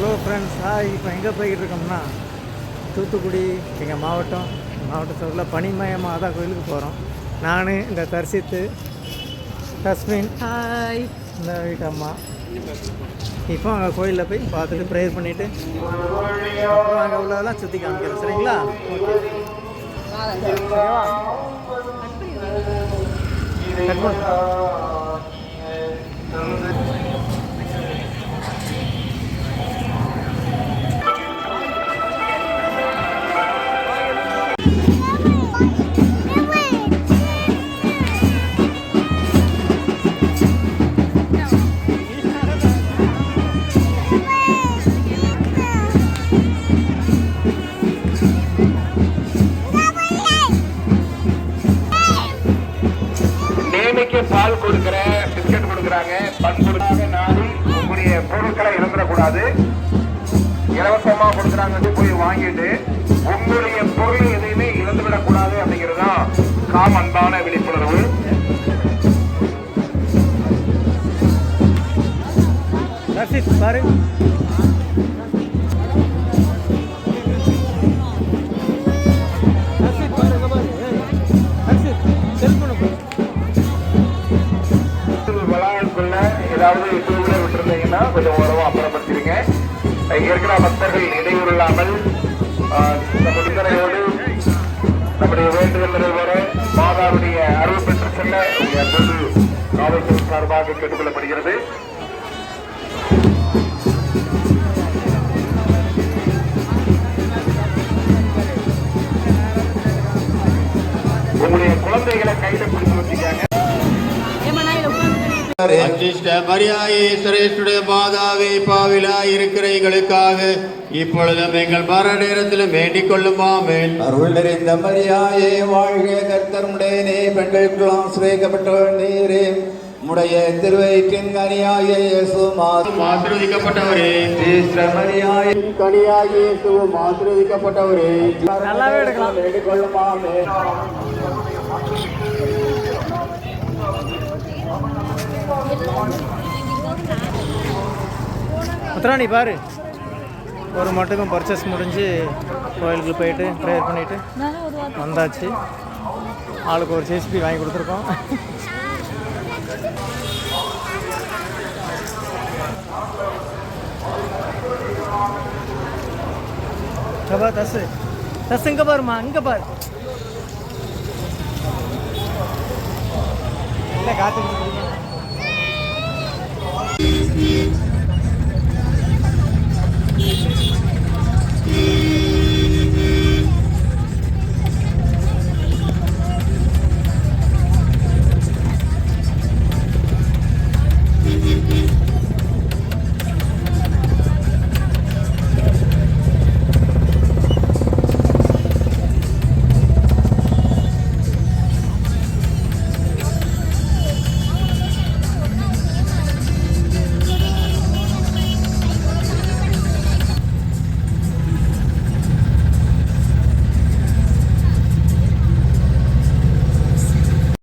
Hello friends, இப்போ எங்கே போய்கிட்டு இருக்கோம்னா தூத்துக்குடி எங்கள் மாவட்டத்தில் பனிமய மாதா கோயிலுக்கு போகிறோம். நான் இந்த தர்சித்து, தஸ்மின், இந்த வீட்டு அம்மா. இப்போ அங்கே கோயிலில் போய் பார்த்துட்டு ப்ரேயர் பண்ணிவிட்டு அப்புறம் அங்கே உள்ளதெல்லாம் சுற்றி காமிக்கிறோம். சரிங்களா? பால் கொடுக்கிற, பிஸ்கட் கொடுக்குறாங்க, பண் கொடுக்குறாங்க. நாளை உங்களுடைய பொருட்களை இழந்துடக்கூடாது. இலவசமா கொடுக்குறாங்க, போய் வாங்கிட்டு உங்களுடைய பொருள் எதையுமே இழந்துவிடக்கூடாது அப்படிங்கிறதுதான் காமன்பான விழிப்புணர்வு. பாரு ஏதாவது டூவீலர் விட்டுருந்தீங்கன்னா கொஞ்சம் ஓரமா அப்புறப்படுத்திருங்க. இருக்கிற பக்தர்கள் இடையூறு இல்லாமல் நம்முடையோடு நம்முடைய வேண்டுதல் நிறைவேற மாதாவுடைய அருள் பெற்று செல்ல பொது காவல்துறை சார்பாக கேட்டுக்கொள்ளப்படுகிறது. உங்களுடைய குழந்தைகளை கையில பிடிச்சு வச்சுக்காங்க. மாதாவே, பாவிலாய் இருக்கிற எங்களுக்காக இப்பொழுதும் எங்கள் மர நேரத்தில் வேண்டிக் கொள்ளும். ஆமென். அருள் நிறைந்த மரியாயே வாழ்க, கர்த்தர் உடனே பெண்களுக்கெல்லாம் சுவேக்கப்பட்டவர் நீரே. உடைய திருவயிற்றின் கனியாய இயேசுவும் ஆசீர்வதிக்கப்பட்டவரே. மரியாயே கனியாய இயேசுவும் ஆசீர்வதிக்கப்பட்டவரே. வேண்டிக் கொள்ளும். ஆமென். உத்தராணி பாரு, ஒரு மட்டுக்கும் பர்ச்சேஸ் முடிஞ்சு கோயிலுக்கு போயிட்டு ப்ரேயர் பண்ணிவிட்டு வந்தாச்சு. ஆளுக்கு ஒரு ஜேசிபி வாங்கி கொடுத்துருக்கோம். தஸ் இங்கே பாருமா, இங்கே பாரு. இல்லை காற்று